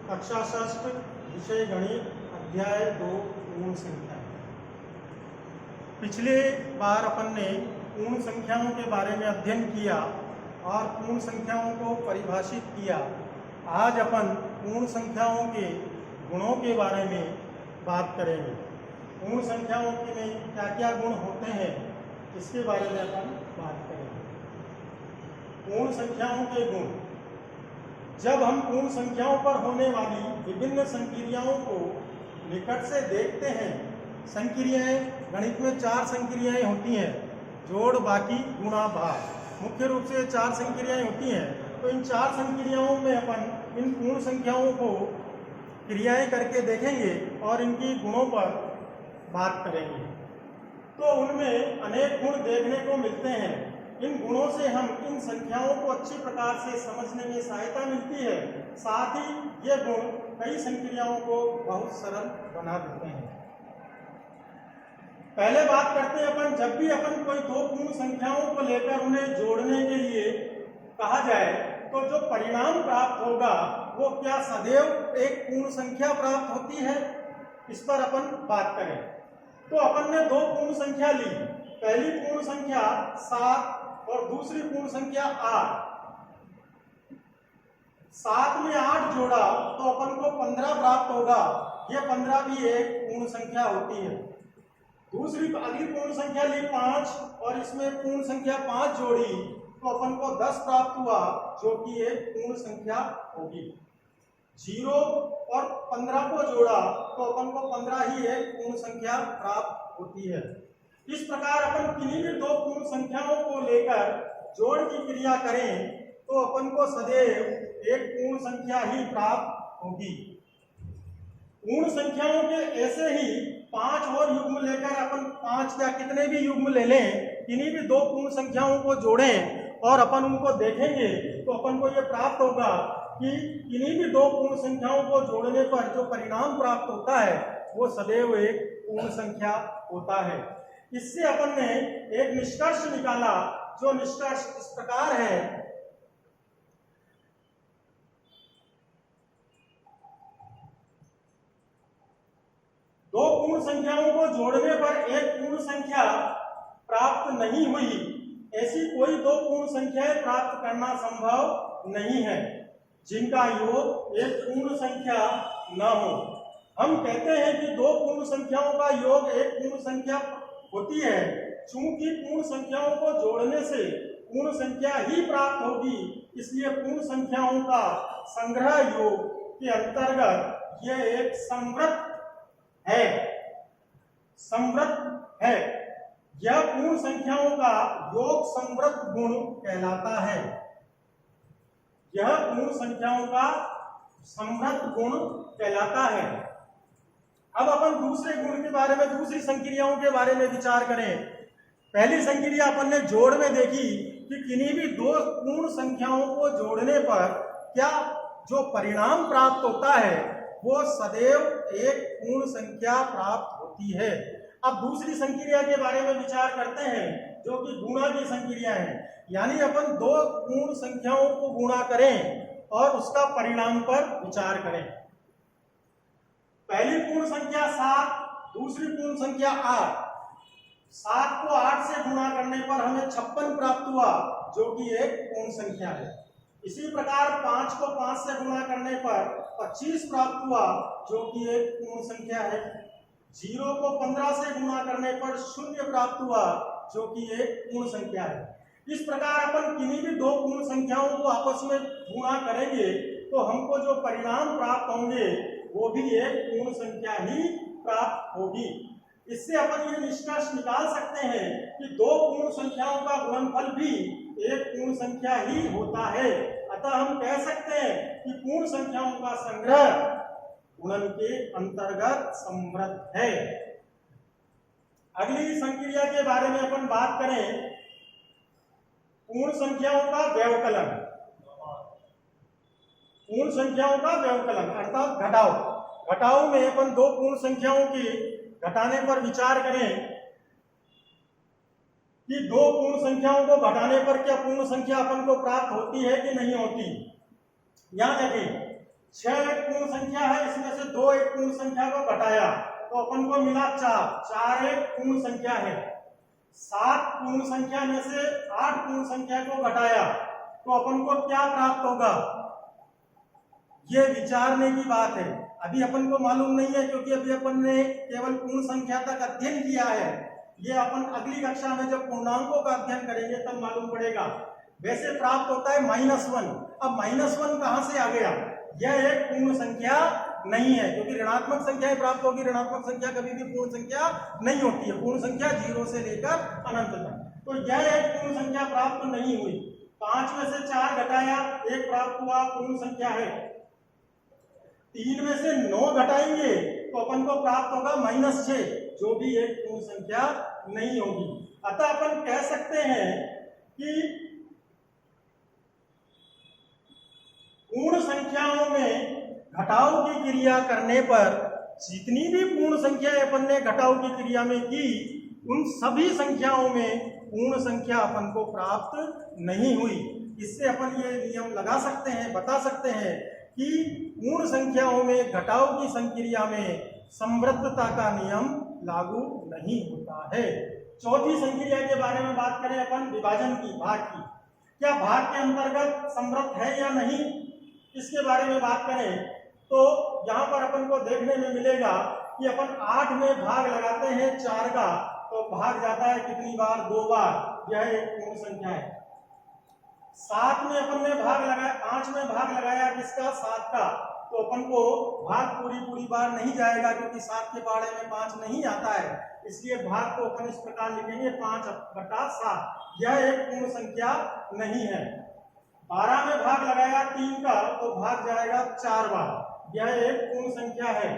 कक्षा षष्ठ विषय गणित अध्याय 2 पूर्ण संख्या। पिछले बार अपन ने पूर्ण संख्याओं के बारे में अध्ययन किया और पूर्ण संख्याओं को परिभाषित किया। आज अपन पूर्ण संख्याओं के गुणों के बारे में बात करेंगे। पूर्ण संख्याओं के में क्या क्या गुण होते हैं इसके बारे में अपन बात करेंगे। पूर्ण संख्याओं के गुण। जब हम पूर्ण संख्याओं पर होने वाली विभिन्न संक्रियाओं को निकट से देखते हैं, संक्रियाएं गणित में 4 संक्रियाएं होती हैं, जोड़, बाकी, गुणा, भाग। मुख्य रूप से 4 संक्रियाएं होती हैं। तो इन 4 संक्रियाओं में अपन इन पूर्ण संख्याओं को क्रियाएं करके देखेंगे और इनकी गुणों पर बात करेंगे। तो उनमें अनेक गुण देखने को मिलते हैं। इन गुणों से हम इन संख्याओं को अच्छी प्रकार से समझने में सहायता मिलती है। साथ ही ये गुण कई संक्रियाओं को बहुत सरल बना देते हैं। पहले बात करते हैं अपन, जब भी अपन कोई दो पूर्ण संख्याओं को लेकर उन्हें जोड़ने के लिए कहा जाए तो जो परिणाम प्राप्त होगा वो क्या सदैव एक पूर्ण संख्या प्राप्त होती है, इस पर अपन बात करें। तो अपन ने दो पूर्ण संख्या ली। पहली पूर्ण संख्या 7 और दूसरी पूर्ण संख्या 8। 7 में 8 जोड़ा तो अपन को 15 प्राप्त होगा। यह 15 भी एक पूर्ण संख्या होती है। दूसरी अगली पूर्ण संख्या ली 5 और इसमें पूर्ण संख्या 5 जोड़ी तो अपन को 10 प्राप्त हुआ, जो कि एक पूर्ण संख्या होगी। 0 और 15 को जोड़ा तो अपन को 15 ही एक पूर्ण संख्या प्राप्त होती है। इस प्रकार अपन किन्हीं भी दो पूर्ण संख्याओं को लेकर जोड़ की क्रिया करें तो अपन को सदैव एक पूर्ण संख्या ही प्राप्त होगी। पूर्ण संख्याओं के ऐसे ही 5 और युग्म लेकर अपन 5 या कितने भी युग्म ले लें, किन्हीं भी दो पूर्ण संख्याओं को जोड़ें और अपन उनको देखेंगे तो अपन को यह प्राप्त होगा कि किन्हीं भी दो पूर्ण संख्याओं को जोड़ने पर जो परिणाम प्राप्त होता है वो सदैव एक पूर्ण संख्या होता है। इससे अपन ने एक निष्कर्ष निकाला, जो निष्कर्ष इस प्रकार है। दो पूर्ण संख्याओं को जोड़ने पर एक पूर्ण संख्या प्राप्त नहीं हुई, ऐसी कोई दो पूर्ण संख्याएं प्राप्त करना संभव नहीं है जिनका योग एक पूर्ण संख्या न हो। हम कहते हैं कि दो पूर्ण संख्याओं का योग एक पूर्ण संख्या होती है। चूंकि पूर्ण संख्याओं को जोड़ने से पूर्ण संख्या ही प्राप्त होगी, इसलिए पूर्ण संख्याओं का संग्रह योग के अंतर्गत यह एक समवृत्त है। समवृत्त है। यह पूर्ण संख्याओं का योग समवृत्त गुण कहलाता है। यह पूर्ण संख्याओं का समवृत्त गुण कहलाता है। अब अपन दूसरे गुण के बारे में, दूसरी संक्रियाओं के बारे में विचार करें। पहली संक्रिया अपन ने जोड़ में देखी कि किन्हीं भी दो पूर्ण संख्याओं को जोड़ने पर क्या जो परिणाम प्राप्त होता है वो सदैव एक पूर्ण संख्या प्राप्त होती है। अब दूसरी संक्रिया के बारे में विचार करते हैं, जो कि गुणा की संक्रिया है। यानी अपन दो पूर्ण संख्याओं को गुणा करें और उसका परिणाम पर विचार करें। पहली पूर्ण संख्या 7, दूसरी पूर्ण संख्या 8। 7 को 8 से गुणा करने पर हमें 56 प्राप्त हुआ, जो कि एक पूर्ण संख्या है। इसी प्रकार 5 को 5 से गुणा करने पर 25 प्राप्त हुआ, जो कि एक पूर्ण संख्या है। 0 को 15 से गुणा करने पर 0 प्राप्त हुआ, जो कि एक पूर्ण संख्या है। इस प्रकार अपन किन्हीं भी दो पूर्ण संख्याओं को आपस में गुणा करेंगे तो हमको जो परिणाम प्राप्त होंगे वो भी एक पूर्ण संख्या ही प्राप्त होगी। इससे अपन ये निष्कर्ष निकाल सकते हैं कि दो पूर्ण संख्याओं का गुणनफल भी एक पूर्ण संख्या ही होता है। अतः हम कह सकते हैं कि पूर्ण संख्याओं का संग्रह गुणन के अंतर्गत समवृत्त है। अगली संक्रिया के बारे में अपन बात करें, पूर्ण संख्याओं का व्यवकलन। पूर्ण संख्याओं का व्यवकलन अर्थात घटाव। घटाव में अपन दो पूर्ण संख्याओं की घटाने पर विचार करें कि दो पूर्ण संख्याओं को घटाने पर क्या पूर्ण संख्या अपन को प्राप्त होती है कि नहीं होती। यहां देखें, 6 एक पूर्ण संख्या है, इसमें से 2 एक पूर्ण संख्या को घटाया तो अपन को मिला 4, 4 एक पूर्ण संख्या है। 7 पूर्ण संख्या में से 8 पूर्ण संख्या को घटाया तो अपन को क्या प्राप्त होगा, ये विचारने की बात है। अभी अपन को मालूम नहीं है क्योंकि अभी अपन ने केवल पूर्ण संख्या तक अध्ययन किया है। ये अपन अगली कक्षा में जब पूर्णांकों का अध्ययन करेंगे तब मालूम पड़ेगा। वैसे प्राप्त होता है -1। अब -1 कहां से आ गया, यह एक पूर्ण संख्या नहीं है क्योंकि ऋणात्मक संख्याएं प्राप्त होगी। ऋणात्मक संख्या कभी भी पूर्ण संख्या नहीं होती है, पूर्ण संख्या 0 से लेकर अनंत तक। तो यह एक पूर्ण संख्या प्राप्त नहीं हुई। 5 में से 4 घटाया 1 प्राप्त हुआ, पूर्ण संख्या है। 3 में से 9 घटाएंगे तो अपन को प्राप्त होगा -6, जो भी एक पूर्ण संख्या नहीं होगी। अतः अपन कह सकते हैं कि पूर्ण संख्याओं में घटाव की क्रिया करने पर जितनी भी पूर्ण संख्याएं अपन ने घटाव की क्रिया में की, उन सभी संख्याओं में पूर्ण संख्या अपन को प्राप्त नहीं हुई। इससे अपन ये नियम लगा सकते हैं, बता सकते हैं कि पूर्ण संख्याओं में घटाव की संक्रिया में समवृद्धता का नियम लागू नहीं होता है। चौथी संक्रिया के बारे में बात करें अपन, विभाजन की, भाग की। क्या भाग के अंतर्गत समवृद्ध है या नहीं, इसके बारे में बात करें तो यहाँ पर अपन को देखने में मिलेगा कि अपन 8 में भाग लगाते हैं 4 का तो भाग जाता है कितनी बार, 2 बार। यह एक पूर्ण संख्या है। 7 में अपन ने भाग लगाया, 5 में भाग लगाया किसका, 7 का, तो अपन को भाग पूरी बार नहीं जाएगा क्योंकि 7 के पहाड़े में 5 नहीं आता है। इसलिए भाग को अपन इस प्रकार लिखेंगे 5/7। यह एक पूर्ण संख्या नहीं है। 12 में भाग लगाया 3 का तो भाग जाएगा 4 बार। यह एक पूर्ण संख्या है।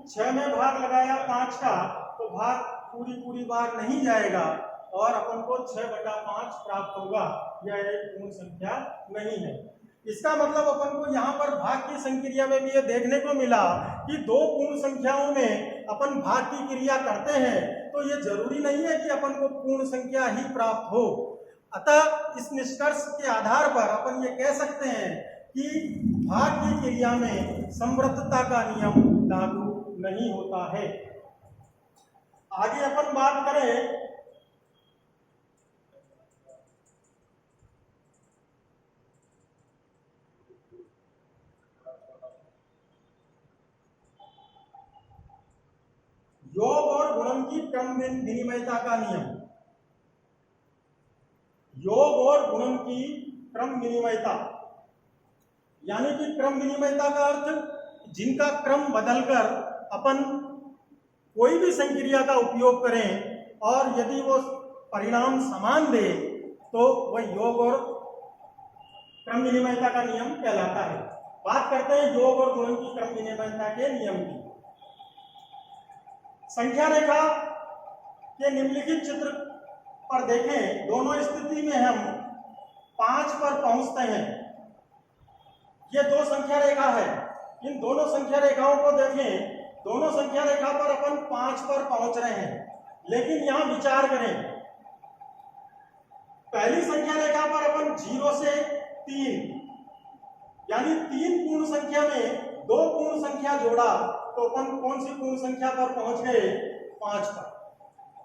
6 में भाग लगाया 5 का तो भाग पूरी बार नहीं जाएगा और अपन को 6/5 प्राप्त होगा। यह एक पूर्ण संख्या नहीं है। इसका मतलब अपन को यहाँ पर भाग की संक्रिया में भी ये देखने को मिला कि 2 पूर्ण संख्याओं में अपन भाग की क्रिया करते हैं तो ये जरूरी नहीं है कि अपन को पूर्ण संख्या ही प्राप्त हो। अतः इस निष्कर्ष के आधार पर अपन ये कह सकते हैं कि भाग की क्रिया में समवृद्धता का नियम लागू नहीं होता है। आगे अपन बात करें योग और गुणन की क्रम विनिमयता का नियम। योग और गुणन की क्रम विनिमयता यानी कि क्रम विनिमयता का अर्थ जिनका क्रम बदलकर अपन कोई भी संक्रिया का उपयोग करें और यदि वो परिणाम समान दे तो वह योग और क्रम विनिमयता का नियम कहलाता है। बात करते हैं योग और गुणन की क्रम विनिमयता के नियम की। संख्या रेखा के निम्नलिखित चित्र पर देखें, दोनों स्थिति में हम 5 पर पहुंचते हैं। ये 2 संख्या रेखा है। इन दोनों संख्या रेखाओं को देखें, दोनों संख्या रेखा पर अपन 5 पर पहुंच रहे हैं। लेकिन यहां विचार करें, पहली संख्या रेखा पर अपन 0 से 3 यानी 3 पूर्ण संख्या में 2 पूर्ण संख्या जोड़ा तो अपन कौन सी पूर्ण संख्या पर पहुंच गए, 5 पर।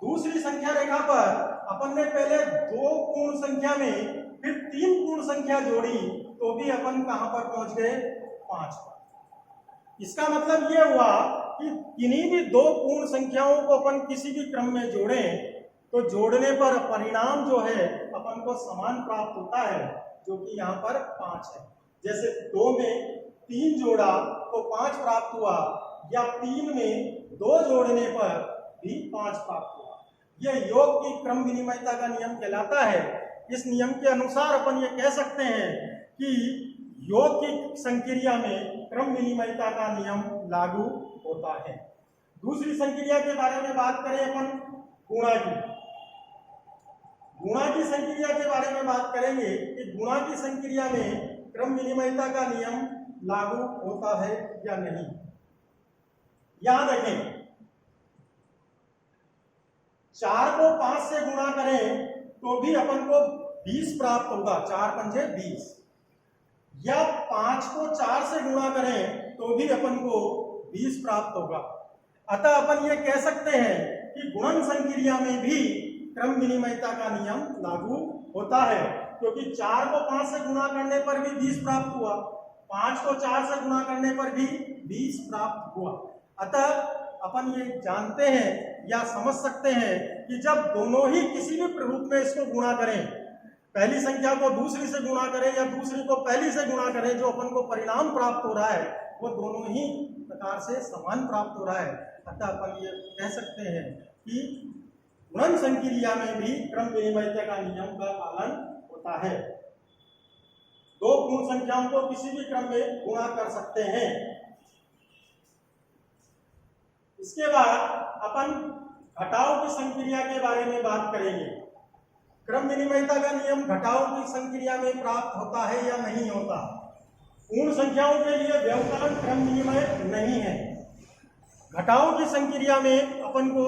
दूसरी संख्या रेखा पर अपन ने पहले 2 पूर्ण संख्या में फिर 3 पूर्ण संख्या जोड़ी तो भी अपन कहां पर पहुंच गए, 5 पर। इसका मतलब यह हुआ कि किन्हीं भी 2 पूर्ण संख्याओं को अपन किसी भी क्रम में जोड़ें तो जोड़ने पर परिणाम जो है अपन को समान प्राप्त होता है, जो कि यहाँ पर 5 है। जैसे 2 में 3 जोड़ा तो 5 प्राप्त हुआ, या 3 में 2 जोड़ने पर भी 5 प्राप्त हुआ। यह योग की क्रम विनिमयता का नियम कहलाता है। इस नियम के अनुसार अपन ये कह सकते हैं कि योग की संक्रिया में क्रम विनिमयता का नियम लागू होता है। दूसरी संक्रिया के बारे में बात करें अपन, गुणा की। गुणा की संक्रिया के बारे में बात करेंगे कि गुणा की संक्रिया में क्रम विनिमयता का नियम लागू होता है या नहीं। यहां देखें, 4 को 5 से गुणा करें तो भी अपन को 20 प्राप्त होगा, 4 पंजे 20, या 5 को 4 से गुणा करें तो भी अपन को 20 प्राप्त होगा। अतः अपन ये कह सकते हैं कि गुणन संक्रिया में भी क्रम विनिमयता का नियम लागू होता है, क्योंकि 4 को 5 से गुणा करने पर भी 20 प्राप्त हुआ, 5 को 4 से गुणा करने पर भी 20 प्राप्त हुआ। अतः अपन ये जानते हैं या समझ सकते हैं कि जब दोनों ही किसी भी रूप में इसको गुणा करें, पहली संख्या को दूसरी से गुणा करें या दूसरी को पहली से गुणा करें, जो अपन को परिणाम प्राप्त हो रहा है वो दोनों ही प्रकार से समान प्राप्त हो रहा है। अतः अपन ये कह सकते हैं कि गुणन संक्रिया में भी क्रम विनिमयता का नियम का पालन होता है। दो पूर्ण संख्याओं को किसी भी क्रम में गुणा कर सकते हैं। इसके बाद अपन घटाव की संक्रिया के बारे में बात करेंगे। क्रम विनिमयता का नियम घटाव की संक्रिया में प्राप्त होता है या नहीं होता। पूर्ण संख्याओं के लिए व्यवकलन क्रम विनिमय नहीं है। घटाव की संक्रिया में अपन को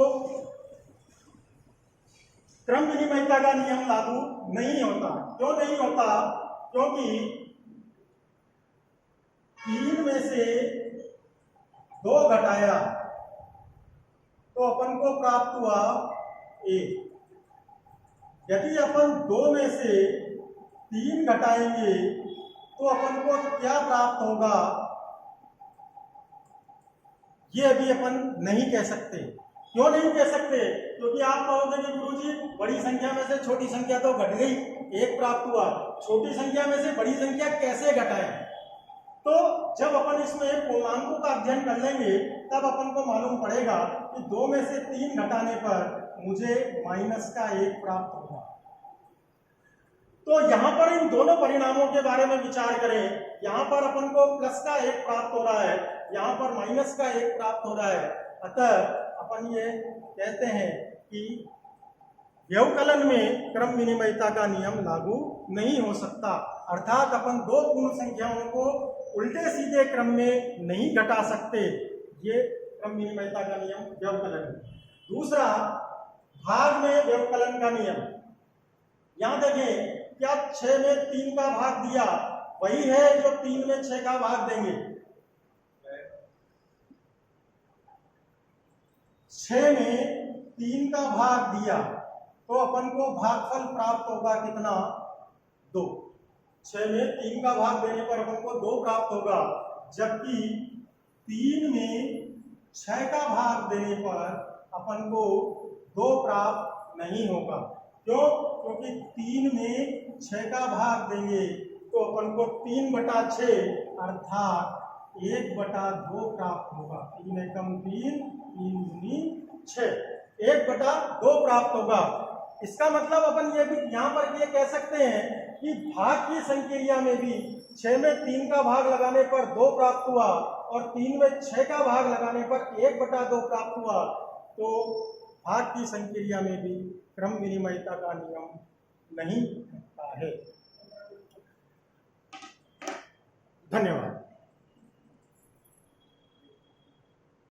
क्रम विनिमयता का नियम लागू नहीं होता। क्यों नहीं होता? क्योंकि 3 में से 2 घटाया तो अपन को प्राप्त हुआ 1। यदि अपन 2 में से 3 घटाएंगे तो अपन को क्या प्राप्त होगा, ये अभी अपन नहीं कह सकते। क्यों नहीं कह सकते? क्योंकि आप कहोगे कि गुरुजी बड़ी संख्या में से छोटी संख्या तो घट गई, 1 प्राप्त हुआ, छोटी संख्या में से बड़ी संख्या कैसे घटाए? तो जब अपन इसमें पूर्णांकों का अध्ययन कर लेंगे तब अपन को मालूम पड़ेगा कि 2 में से 3 घटाने पर मुझे -1 प्राप्त होगा। तो यहाँ पर इन दोनों परिणामों के बारे में विचार करें। यहाँ पर अपन को +1 प्राप्त हो रहा है, यहाँ पर -1 प्राप्त हो रहा है। अतः अपन ये कहते हैं कि व्यवकलन में क्रम विनिमयता का नियम लागू नहीं हो सकता। अर्थात अपन 2 पूर्ण संख्याओं को उल्टे सीधे क्रम में नहीं घटा सकते। ये क्रम विनिमयता का नियम व्यवकलन है। दूसरा, भाग में व्यवकलन का नियम। यहां देखें, क्या 6 में 3 का भाग दिया वही है जो 3 में 6 का भाग देंगे? 6 में 3 का भाग दिया तो अपन को भागफल प्राप्त होगा कितना? 2। 6 में 3 का भाग देने पर अपन को 2 प्राप्त होगा, जबकि 3 में 6 का भाग देने पर अपन को 2 प्राप्त नहीं होगा। क्यों? क्योंकि 3 में 6 का भाग देंगे तो अपन को 3/6 अर्थात 1/2 प्राप्त होगा। 3 एकम 3, 3 दूनी 6, 1/2 प्राप्त होगा। इसका मतलब अपन ये भी यहाँ पर ये कह सकते हैं कि भाग की संक्रिया में भी 6 में 3 का भाग लगाने पर 2 प्राप्त हुआ और 3 में 6 का भाग लगाने पर 1/2 प्राप्त हुआ। तो भाग की संक्रिया में भी क्रम विनिमयता का नियम नहीं होता है। धन्यवाद।